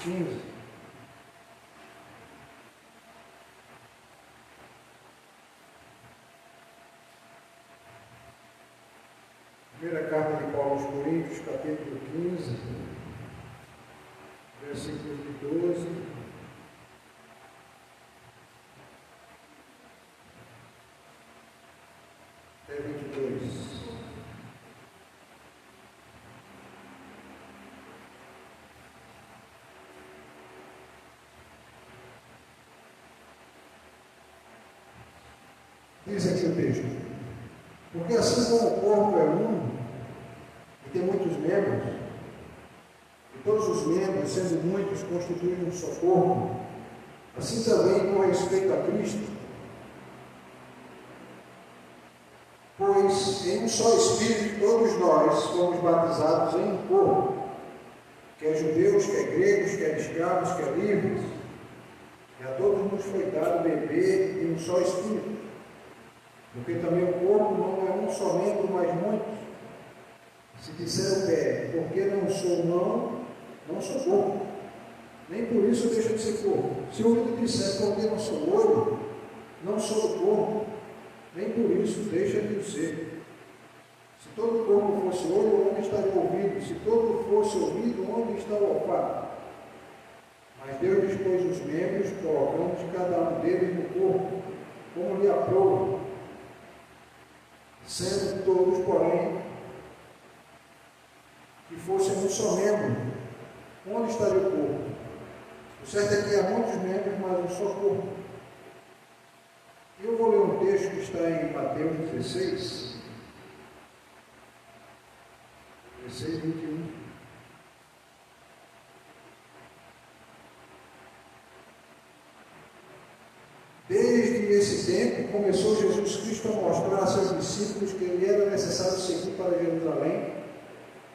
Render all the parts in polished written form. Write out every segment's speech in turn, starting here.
15. Primeira carta de Paulo aos Coríntios, capítulo 15, versículos de 12 até 22. Diz aqui o texto: porque assim como o corpo é um e tem muitos membros, e todos os membros, sendo muitos, constituem um só corpo, assim também com respeito a Cristo, pois em um só Espírito todos nós fomos batizados em um corpo, quer judeus, quer gregos, quer escravos, quer livres, e a todos nos foi dado beber em um só Espírito. Porque também o corpo não é um só membro, mas muitos. Se disser o pé, porque não sou mão, não sou corpo, nem por isso deixa de ser corpo. Se o ouvido disser, porque não sou olho, não sou do corpo, nem por isso deixa de ser. Se todo o corpo fosse olho, onde estaria o ouvido? Se todo fosse ouvido, onde está o olfato? Mas Deus dispôs os membros, colocando cada um deles no corpo, como lhe aprouve, sendo todos, porém, que fossem um só membro, onde estaria o corpo? O certo é que há muitos membros, mas um só corpo. Eu vou ler um texto que está em Mateus 16, 21. Desde esse tempo, começou Jesus Cristo a mostrar a seus discípulos que lhe era necessário seguir para Jerusalém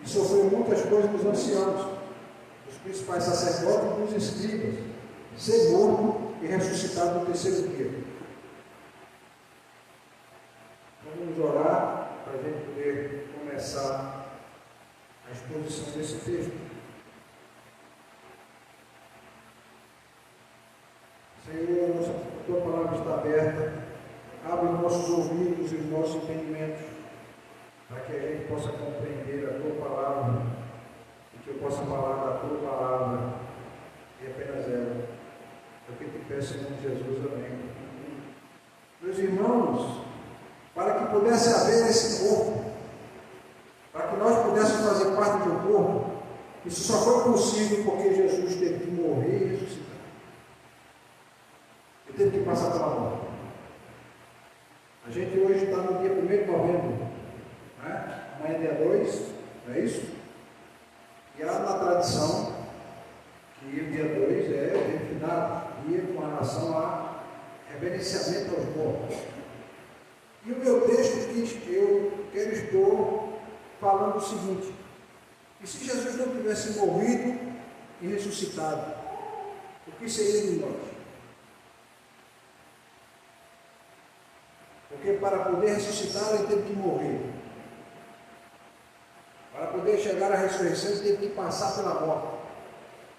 e sofreu muitas coisas dos anciãos, dos principais sacerdotes e dos escribas, ser morto e ressuscitado no terceiro dia. Vamos orar para a gente poder começar a exposição desse texto. Senhor, a tua palavra está aberta, abre os nossos ouvidos e os nossos entendimentos, para que a gente possa compreender a tua palavra, e que eu possa falar da tua palavra, e apenas ela. É o que te peço em nome de Jesus, amém. Meus irmãos, para que pudesse haver esse corpo, para que nós pudéssemos fazer parte de um corpo, isso só foi possível porque Jesus teve que morrer e ressuscitar. Ele teve que passar pela morte. A gente hoje está no dia 1º de novembro, né? Amanhã é dia 2, não é isso? E há na tradição que o dia 2 é o dia finado, dia com relação a reverenciamento aos mortos. E o meu texto diz que eu quero expor falando o seguinte: que se Jesus não tivesse morrido e ressuscitado, o que seria de nós? Porque para poder ressuscitar ele teve que morrer. Para poder chegar à ressurreição ele teve que passar pela morte.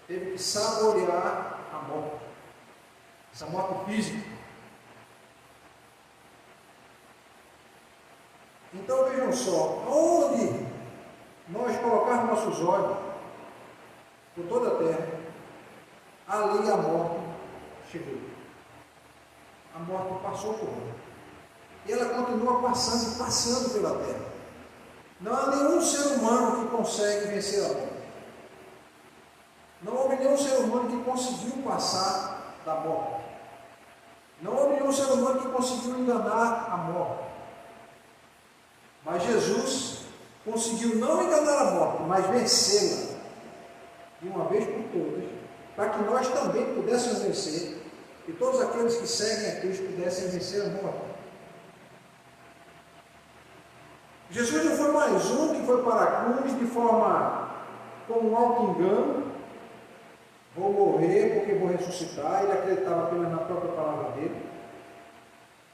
Teve que saborear a morte. Essa morte física. Então vejam só, onde nós colocarmos nossos olhos, por toda a terra, ali a morte chegou. A morte passou por lá. E ela continua passando pela terra. Não há nenhum ser humano que consegue vencer a morte. Não houve nenhum ser humano que conseguiu passar da morte. Não houve nenhum ser humano que conseguiu enganar a morte. Mas Jesus conseguiu não enganar a morte, mas vencê-la de uma vez por todas, para que nós também pudéssemos vencer, e todos aqueles que seguem a Cristo pudessem vencer a morte. Jesus não foi mais um que foi para a cruz de forma como um auto-engano. Vou morrer porque vou ressuscitar. Ele acreditava apenas na própria palavra dele.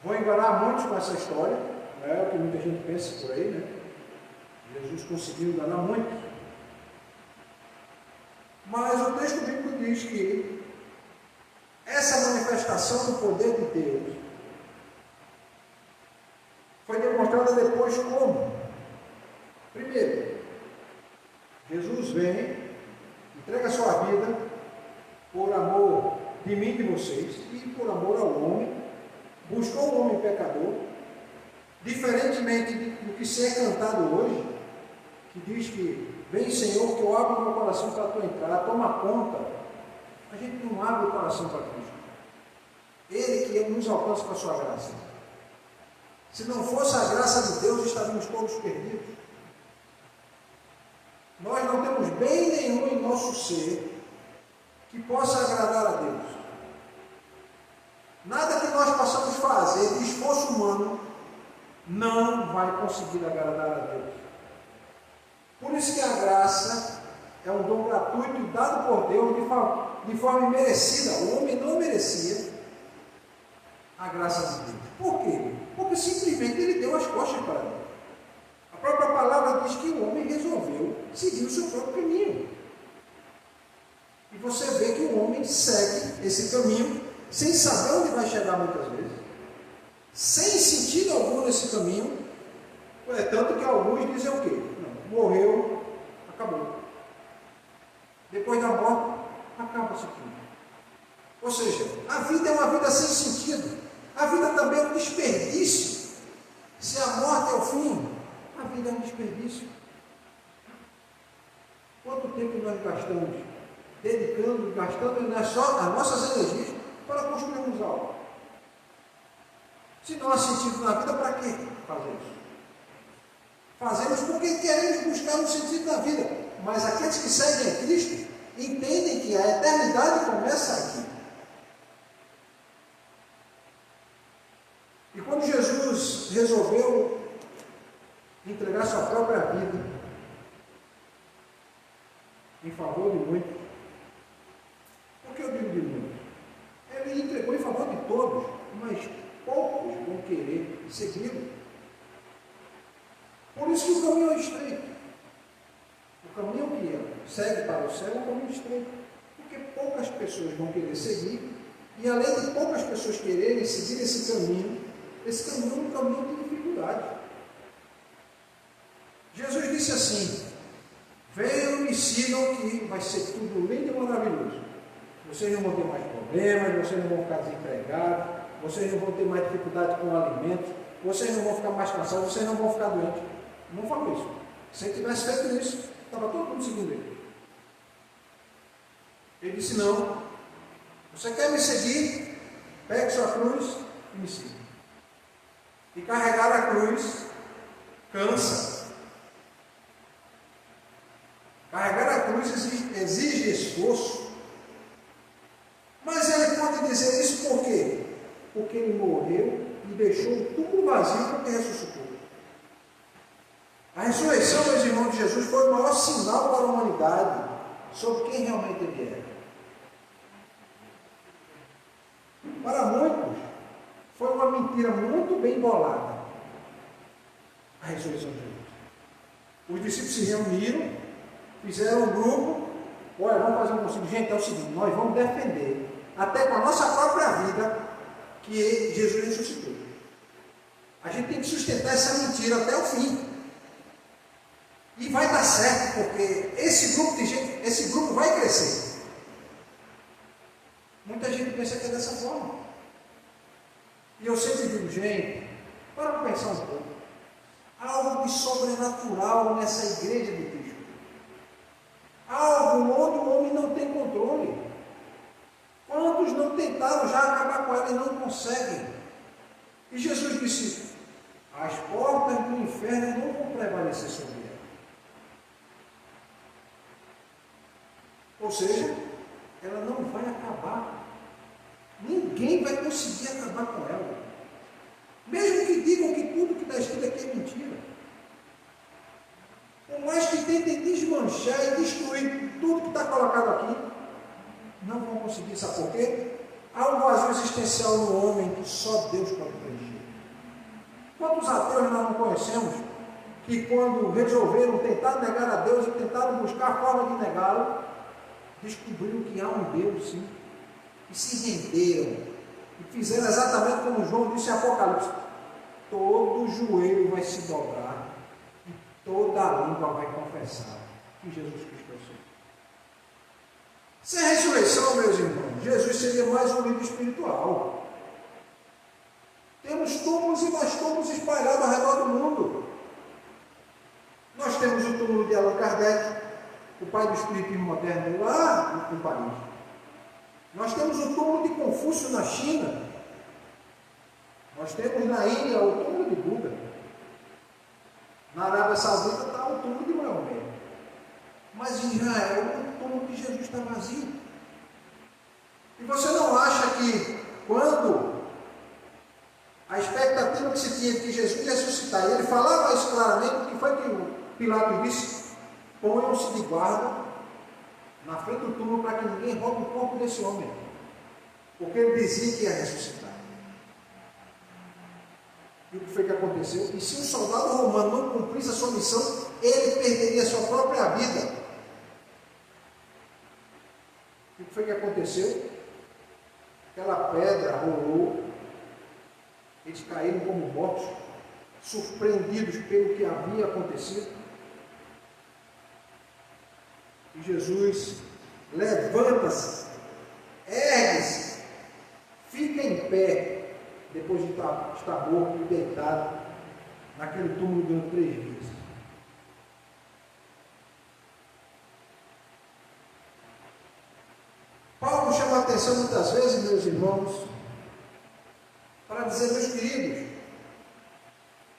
Vou enganar muitos com essa história. Não é o que muita gente pensa por aí, né? Jesus conseguiu enganar muitos. Mas o texto bíblico diz que essa manifestação do poder de Deus foi demonstrada depois como? Primeiro, Jesus vem, entrega a sua vida por amor de mim e de vocês e por amor ao homem, buscou o homem pecador, diferentemente do que se é cantado hoje, que diz que vem Senhor, que eu abro meu coração para tu entrar, toma conta. A gente não abre o coração para Cristo. Ele que nos alcança com a sua graça. Se não fosse a graça de Deus, estaríamos todos perdidos. Nós não temos bem nenhum em nosso ser que possa agradar a Deus. Nada que nós possamos fazer de esforço humano não vai conseguir agradar a Deus. Por isso que a graça é um dom gratuito dado por Deus de forma imerecida. O homem não merecia a graça de Deus. Por quê? Porque simplesmente ele deu as costas para Deus. A própria palavra diz que o homem resolveu seguir o seu próprio caminho. E você vê que o homem segue esse caminho sem saber onde vai chegar muitas vezes, sem sentido algum nesse caminho. É tanto que alguns dizem o quê? Não, morreu, acabou. Depois da morte, acaba-se tudo. Ou seja, a vida é uma vida sem sentido. A vida também é um desperdício. Se a morte é o fim, a vida é um desperdício. Quanto tempo nós gastamos gastando as nossas energias para construirmos algo? Se não há sentido na vida, para que fazer isso? Fazemos porque queremos buscar um sentido na vida. Mas aqueles que seguem a Cristo entendem que a eternidade começa aqui. E quando Jesus resolveu entregar sua própria vida em favor de muitos, por que eu digo de muitos? Ele entregou em favor de todos, mas poucos vão querer segui-lo. Por isso que o caminho é estreito. O caminho que segue para o céu é um caminho estreito, porque poucas pessoas vão querer seguir, e além de poucas pessoas quererem seguir esse caminho é um caminho de dificuldade. Jesus disse assim: venham e sigam, que vai ser tudo lindo e maravilhoso. Vocês não vão ter mais problemas, vocês não vão ficar desempregados, vocês não vão ter mais dificuldade com alimentos, vocês não vão ficar mais cansados, vocês não vão ficar doentes. Não falou isso. Se ele tivesse feito isso, estava todo mundo seguindo ele. Ele disse: não, você quer me seguir? Pegue sua cruz e me siga. E carregar a cruz cansa. Carregar a cruz exige esforço. Mas ele pode dizer isso por quê? Porque ele morreu e deixou o túmulo vazio porque ressuscitou. A ressurreição, meus irmãos, de Jesus foi o maior sinal para a humanidade sobre quem realmente ele era. Para muitos, foi uma mentira muito bem bolada a ressurreição de Jesus. Os discípulos se reuniram, fizeram um grupo: olha, vamos fazer um conselho. Gente, é o seguinte, nós vamos defender, até com a nossa própria vida, que Jesus ressuscitou. A gente tem que sustentar essa mentira até o fim. E vai dar certo, porque esse grupo de gente, esse grupo vai crescer. Muita gente pensa que é dessa forma. E eu sempre digo: gente, para pensar um pouco. Há algo de sobrenatural nessa igreja de Cristo. Algo onde o homem não tem controle. Quantos não tentaram já acabar com ela e não conseguem? E Jesus disse: as portas do inferno não vão prevalecer sobre ela. Ou seja, ela não vai acabar. Ninguém vai conseguir acabar com ela. Mesmo que digam que tudo que está escrito aqui é mentira. Por mais que tentem desmanchar e destruir tudo que está colocado aqui, não vão conseguir. Sabe por quê? Há um vazio existencial no homem que só Deus pode preencher. Quantos ateus nós não conhecemos que, quando resolveram tentar negar a Deus e tentaram buscar a forma de negá-lo, descobriram que há um Deus, sim, e se renderam, e fizeram exatamente como João disse em Apocalipse: todo joelho vai se dobrar, e toda a língua vai confessar que Jesus Cristo é o Senhor. Sem a ressurreição, meus irmãos, Jesus seria mais um líder espiritual. Temos túmulos e mais túmulos espalhados ao redor do mundo. Nós temos o túmulo de Allan Kardec, o pai do espiritismo moderno, lá em Paris. Nós temos o túmulo de Confúcio na China. Nós temos na Índia o túmulo de Buda. Na Arábia Saudita está o túmulo de Maomé. Mas em Israel o túmulo de Jesus está vazio. E você não acha que quando a expectativa que se tinha de que Jesus ia ressuscitar, e ele falava isso claramente, o que foi que o Pilatos disse? Ponham-se de guarda na frente do túmulo para que ninguém roube o corpo desse homem, porque ele dizia que ia ressuscitar. E o que foi que aconteceu? E se um soldado romano não cumprisse a sua missão, ele perderia a sua própria vida. E o que foi que aconteceu? Aquela pedra rolou, eles caíram como mortos, surpreendidos pelo que havia acontecido. E Jesus levanta-se, ergue-se, fica em pé, depois de estar morto e deitado naquele túmulo durante 3 dias. Paulo chama a atenção muitas vezes, meus irmãos, para dizer, meus queridos,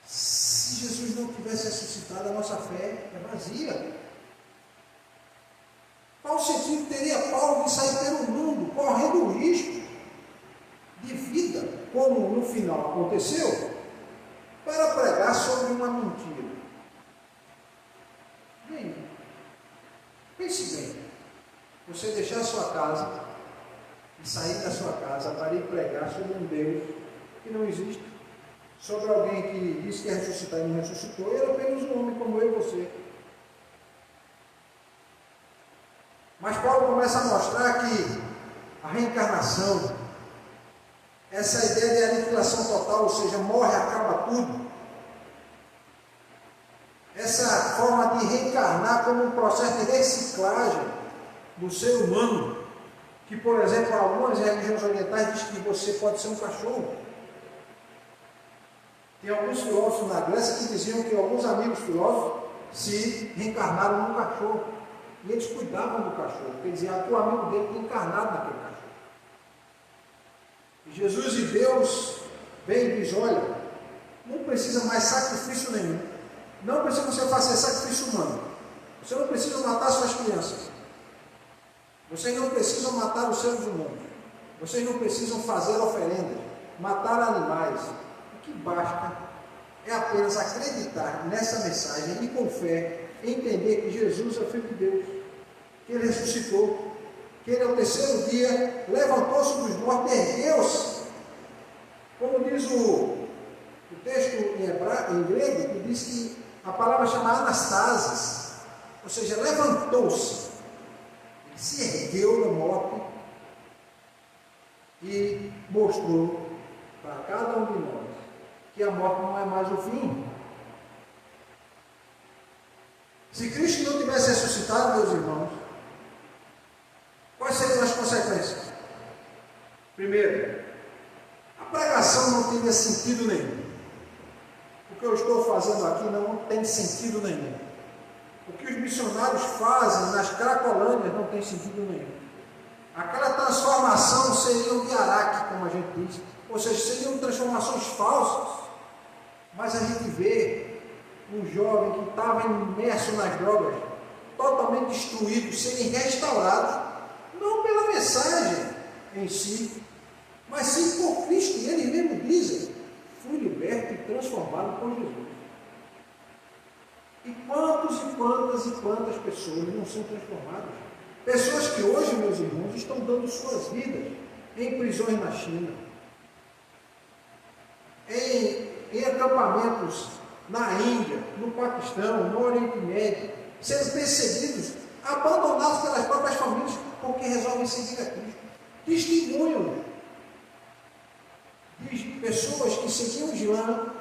se Jesus não tivesse ressuscitado, a nossa fé é vazia. Qual sentido teria Paulo de sair pelo mundo, correndo o risco de vida, como no final aconteceu, para pregar sobre uma mentira? Bem, pense bem, você deixar a sua casa e sair da sua casa para ir pregar sobre um Deus que não existe, sobre alguém que disse que ia ressuscitar e não ressuscitou, era apenas um homem como eu e você. Mas Paulo começa a mostrar que a reencarnação, essa ideia de aniquilação total, ou seja, morre, acaba tudo, essa forma de reencarnar como um processo de reciclagem do ser humano, que, por exemplo, algumas religiões orientais dizem que você pode ser um cachorro. Tem alguns filósofos na Grécia que diziam que alguns amigos filósofos se reencarnaram num cachorro. E eles cuidavam do cachorro, quer dizer, o amigo dele tem encarnado naquele cachorro. E Jesus e Deus vem e diz: olha, não precisa mais sacrifício nenhum. Não precisa você fazer sacrifício humano. Você não precisa matar suas crianças. Vocês não precisam matar os seres humanos. Vocês não precisam fazer oferendas, matar animais. O que basta é apenas acreditar nessa mensagem e com fé entender que Jesus é o Filho de Deus, que Ele ressuscitou, que Ele ao terceiro dia levantou-se dos mortos e ergueu-se. Como diz o texto em grego, que diz que a palavra chama anastasis, ou seja, levantou-se, Ele se ergueu da morte e mostrou para cada um de nós que a morte não é mais o fim. Se Cristo não tivesse ressuscitado, meus irmãos, quais seriam as consequências? Primeiro, a pregação não teria sentido nenhum. O que eu estou fazendo aqui não tem sentido nenhum. O que os missionários fazem nas Cracolândias não tem sentido nenhum. Aquela transformação seria um Araque, como a gente diz, ou seja, seriam transformações falsas. Mas a gente vê um jovem que estava imerso nas drogas, totalmente destruído, serem restaurados, não pela mensagem em si, mas sim por Cristo. E eles mesmo dizem: fui liberto e transformado por Jesus. E quantas pessoas não são transformadas? Pessoas que hoje, meus irmãos, estão dando suas vidas em prisões na China, em acampamentos na Índia, no Paquistão, no Oriente Médio, sendo perseguidos abandonados pelas próprias famílias, porque resolvem seguir a Cristo. Testemunhos de pessoas que seguiam o Islã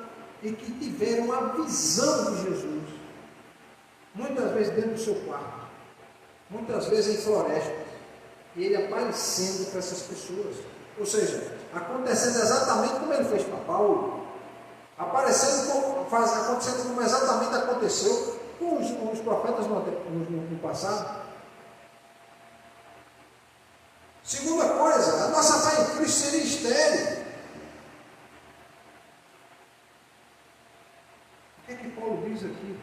e que tiveram a visão de Jesus, muitas vezes dentro do seu quarto, muitas vezes em florestas, e ele aparecendo para essas pessoas, ou seja, acontecendo exatamente como ele fez para Paulo, acontecendo como exatamente aconteceu com os profetas no passado. Segunda coisa, a nossa fé em Cristo seria estéril. O que é que Paulo diz aqui?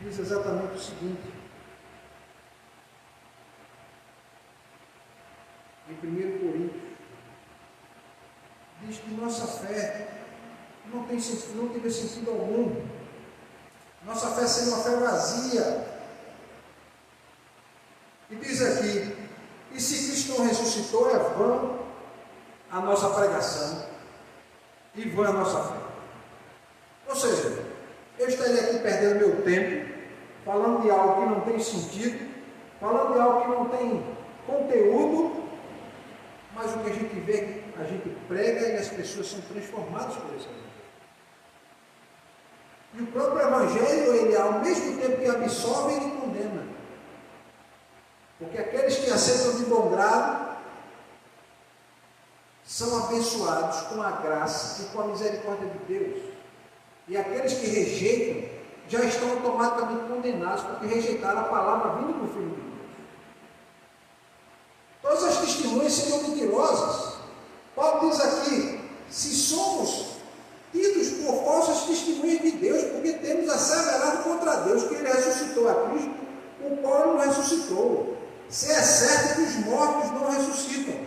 Diz exatamente o seguinte, em 1 Coríntios, diz que nossa fé não teve sentido algum. Nossa fé seria uma fé vazia. E diz aqui, e se Cristo não ressuscitou, é vã a nossa pregação e vã a nossa fé. Ou seja, eu estaria aqui perdendo meu tempo, falando de algo que não tem sentido, falando de algo que não tem conteúdo, mas o que a gente vê, a gente prega e as pessoas são transformadas por esse evangelho. E o próprio evangelho, ele ao mesmo tempo que absorve, ele condena. Porque aqueles que aceitam de bom grado são abençoados com a graça e com a misericórdia de Deus. E aqueles que rejeitam já estão automaticamente condenados porque rejeitaram a palavra vinda do Filho de Deus. Todas as testemunhas seriam mentirosas. Paulo diz aqui, se somos tidos por falsas testemunhas de Deus, porque temos asseverado contra Deus que ele ressuscitou a Cristo, o qual não ressuscitou. Se é certo que os mortos não ressuscitam.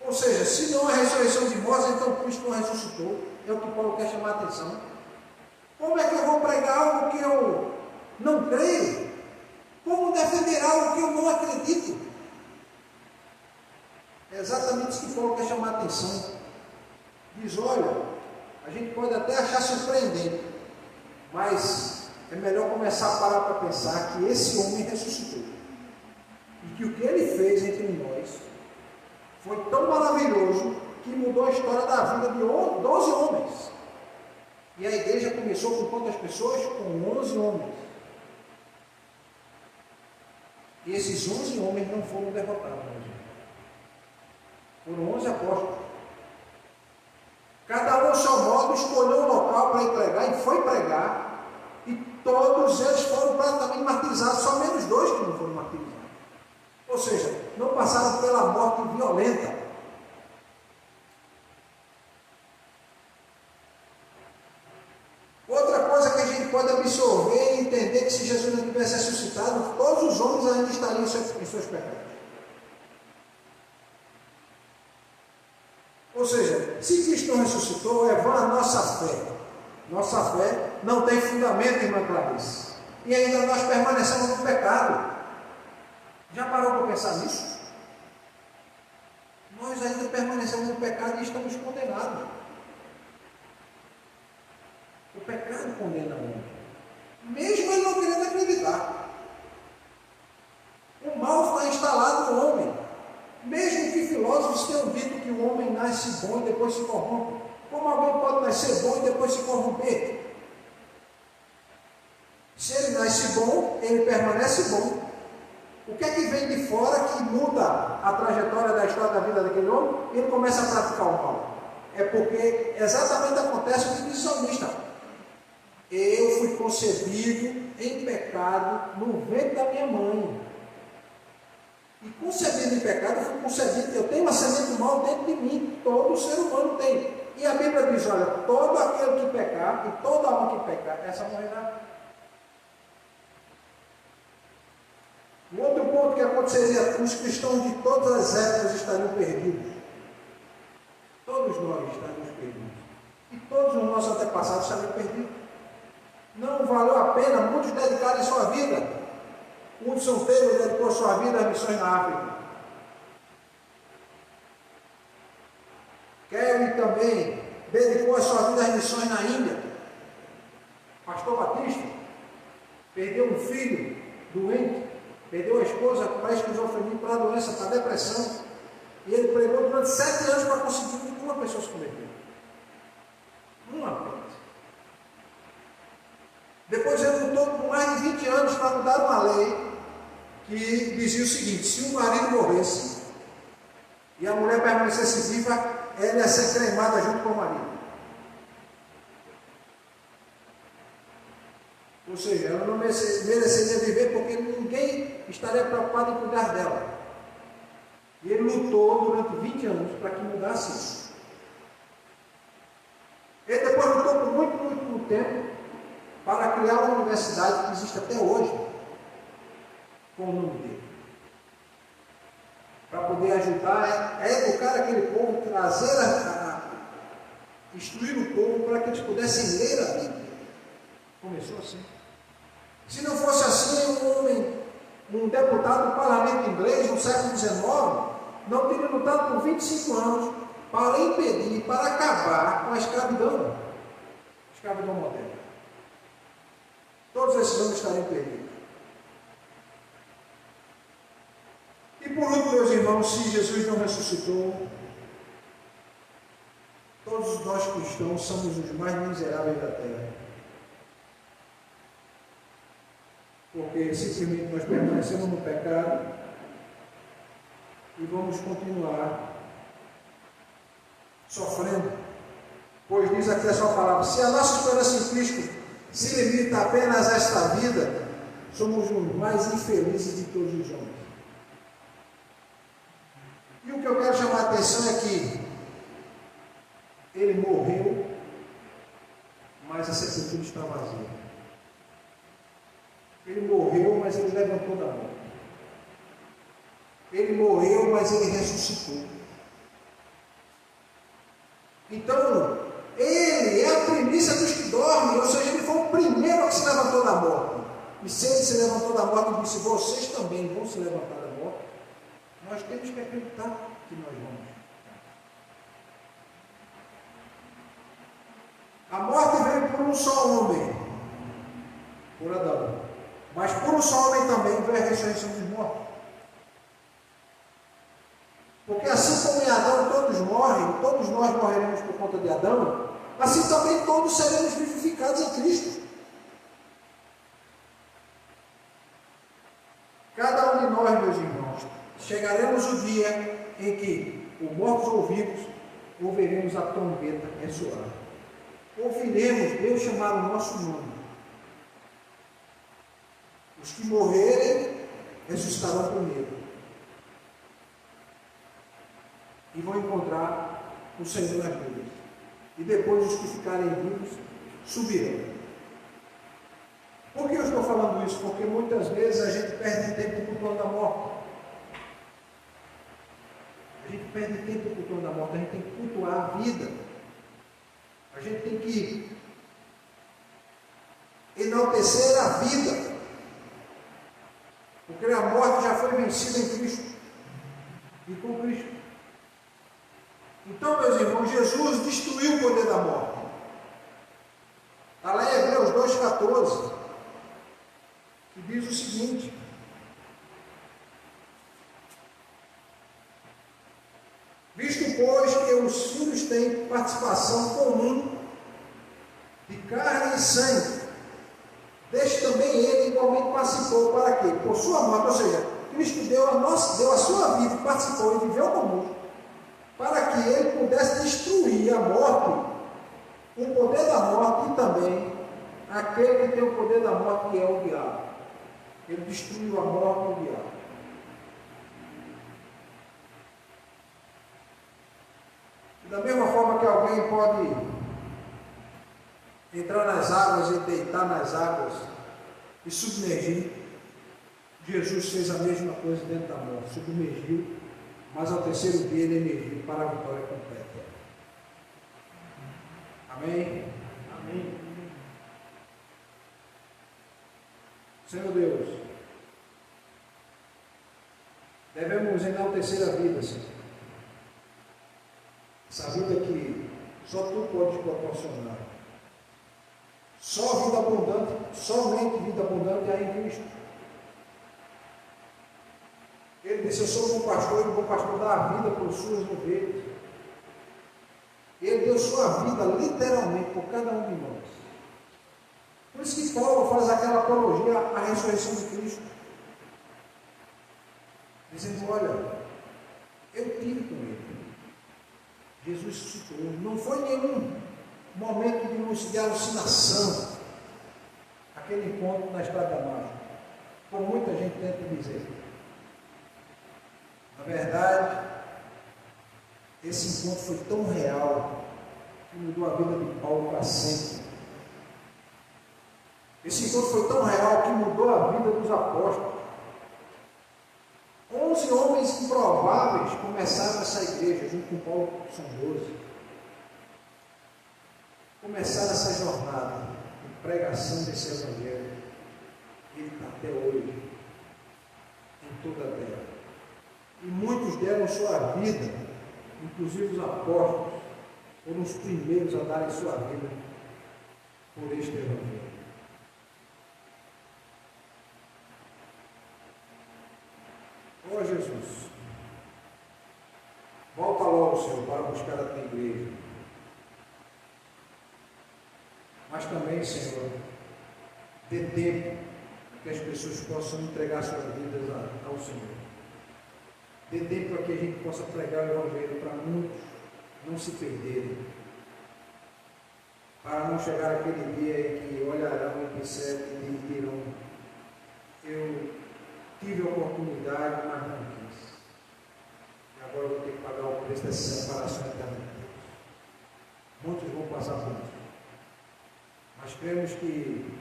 Ou seja, se não há ressurreição de mortos, então Cristo não ressuscitou. É o que Paulo quer chamar a atenção. Como é que eu vou pregar algo que eu não creio? Como defender algo que eu não acredito? É exatamente isso que Paulo quer chamar a atenção. Diz, olha, a gente pode até achar surpreendente, mas é melhor começar a parar para pensar que esse homem ressuscitou. E que o que ele fez entre nós foi tão maravilhoso que mudou a história da vida de 12 homens. E a igreja começou com quantas pessoas? Com 11 homens. E esses 11 homens não foram derrotados. Foram 11 apóstolos. Cada um ao seu modo escolheu um local para ir pregar e foi pregar. E todos eles foram praticamente martirizados, só menos 2 que não foram martirizados. Ou seja, não passaram pela morte violenta. Outra coisa que a gente pode absorver e entender que se Jesus não tivesse ressuscitado, todos os homens ainda estariam em seus pecados. Ou seja, se Cristo não ressuscitou, é vã a nossa fé. Nossa fé não tem fundamento, irmã Clarice. E ainda nós permanecemos no pecado. Já parou para pensar nisso? Nós ainda permanecemos no pecado e estamos condenados. O pecado condena o homem. Mesmo ele não querendo acreditar. O mal está instalado no homem. Mesmo que filósofos tenham dito que o homem nasce bom e depois se corrompe. Como alguém pode nascer bom e depois se corromper? Se ele nasce bom, ele permanece bom. O que é que vem de fora que muda a trajetória da história da vida daquele homem? E ele começa a praticar o mal. É porque exatamente acontece o que diz o salmista. Eu fui concebido em pecado no ventre da minha mãe. E concebido em pecado, eu fui concebido, eu tenho uma semente do mal dentro de mim, todo ser humano tem. E a Bíblia diz, olha, todo aquele que pecar, e toda alma que pecar, essa morrerá. O outro ponto que aconteceria, os cristãos de todas as épocas estariam perdidos. Todos nós estaríamos perdidos. E todos os nossos antepassados estariam perdidos. Não valeu a pena muitos dedicarem sua vida. Hudson Taylor dedicou sua vida às missões na África. Kelly também dedicou a sua vida às missões na Índia. Pastor Batista perdeu um filho doente, perdeu a esposa para esquizofrenia, para a doença, para a depressão. E ele pregou durante 7 anos para conseguir que uma pessoa se converteu. Uma apenas. Depois ele lutou por mais de 20 anos para mudar uma lei que dizia o seguinte: se o marido morresse e a mulher permanecesse viva, ela ia ser cremada junto com o marido. Ou seja, ela não mereceria viver porque ninguém estaria preocupado em cuidar dela. E ele lutou durante 20 anos para que mudasse isso. Ele depois lutou por muito tempo para criar uma universidade que existe até hoje com o nome dele. Para poder ajudar a educar aquele povo, instruir o povo para que eles pudessem ler a Bíblia. Começou assim. Se não fosse assim, um deputado do parlamento inglês no século XIX não teria lutado por 25 anos para impedir, para acabar com a escravidão moderna. Todos esses anos estariam perdidos. E por último, meus irmãos, se Jesus não ressuscitou, todos nós cristãos somos os mais miseráveis da terra. Porque simplesmente nós permanecemos no pecado e vamos continuar sofrendo. Pois diz aqui a sua palavra: se a nossa esperança em Cristo se limita apenas a esta vida, somos os mais infelizes de todos os homens. E o que eu quero chamar a atenção é que ele morreu, mas a sepultura está vazia. Ele morreu, mas ele levantou da morte. Ele morreu, mas ele ressuscitou. Então, ele é a primícia dos que dormem, ou seja, ele foi o primeiro que se levantou da morte. E se ele se levantou da morte e disse: vocês também vão se levantar da morte, nós temos que acreditar que nós vamos. A morte veio por um só homem, por Adão. Mas por um só homem também veio a ressurreição dos mortos. Porque assim como em Adão todos morrem, todos nós morreremos por conta de Adão, assim também todos seremos vivificados em Cristo. Cada um de nós, meus irmãos, chegaremos o dia em que, os mortos ou vivos, ouviremos a trombeta ressoar. Ouviremos Deus chamar o nosso nome. Os que morrerem ressuscitarão primeiro e vão encontrar o Senhor nas nuvens. E depois os que ficarem vivos subirão. Por que eu estou falando isso? Porque muitas vezes a gente perde tempo cultuando a morte. A gente perde tempo cultuando a morte. A gente tem que cultuar a vida. A gente tem que enaltecer a vida. Porque a morte já foi vencida em Cristo e com Cristo. Então, meus irmãos, Jesus destruiu o poder da morte. Está lá em Hebreus 2,14, que diz o seguinte: visto, pois, que os filhos têm participação comum de carne e sangue, deste também ele igualmente participou para quê? Por sua morte, ou seja, Cristo deu a sua vida, participou e viveu conosco, para que ele pudesse destruir a morte, o poder da morte e também aquele que tem o poder da morte, que é o diabo. Ele destruiu a morte e o diabo. E da mesma forma que alguém pode entrar nas águas e deitar nas águas e submergir, Jesus fez a mesma coisa dentro da morte, submergiu, mas ao terceiro dia ele emergiu para a vitória completa. Amém? Amém. Senhor Deus, devemos enaltecer a vida, Senhor. Essa vida que só Tu podes proporcionar. Só vida abundante, somente vida abundante há em Cristo. Ele disse: eu sou o bom pastor, e o bom pastor dá a vida por suas ovelhas. Ele deu sua vida literalmente por cada um de nós. Por isso que Paulo faz aquela apologia à ressurreição de Cristo, dizendo: olha, eu tive com ele. Jesus ressuscitou. Não foi nenhum momento de alucinação aquele encontro na Estrada da Mágica, como muita gente tenta dizer. Na verdade, esse encontro foi tão real que mudou a vida de Paulo para sempre. Esse encontro foi tão real que mudou a vida dos apóstolos. 11 homens improváveis começaram essa igreja, junto com Paulo, são 12. Começaram essa jornada de pregação desse evangelho. Ele está até hoje em toda a terra. E muitos deram sua vida, inclusive os apóstolos, foram os primeiros a darem sua vida por este evangelho. Ó Jesus, volta logo, Senhor, para buscar a tua igreja. Mas também, Senhor, dê tempo que as pessoas possam entregar suas vidas ao Senhor. Dê tempo para que a gente possa pregar o evangelho para muitos não se perderem. Para não chegar aquele dia em que olharão e percebem e dirão: eu tive a oportunidade, mas não quis. E agora eu vou ter que pagar o preço dessa separação eterna de Deus. Muitos vão passar por isso. Mas cremos que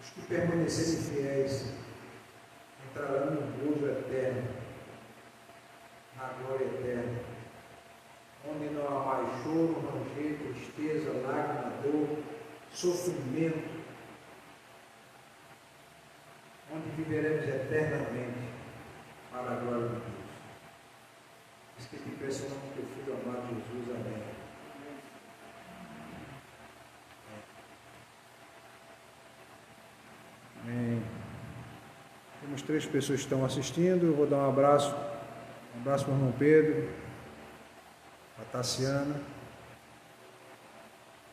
os que permanecerem fiéis entrarão no gozo eterno, na glória eterna, onde não há mais choro, ranger, tristeza, lágrima, dor, sofrimento, onde viveremos eternamente para a glória de Deus. Isso que te peço em nome do teu Filho amado Jesus. Amém. Amém. Temos 3 pessoas que estão assistindo. Eu vou dar um abraço para o irmão Pedro, a Tassiana.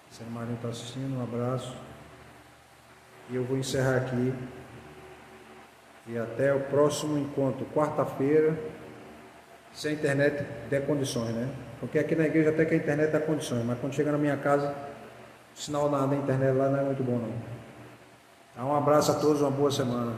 Se a Marinho está assistindo, um abraço. E eu vou encerrar aqui. E até o próximo encontro, quarta-feira, se a internet der condições, né? Porque aqui na igreja até que a internet dá condições, mas quando chega na minha casa, o sinal da internet lá não é muito bom, não. Então, um abraço a todos, uma boa semana.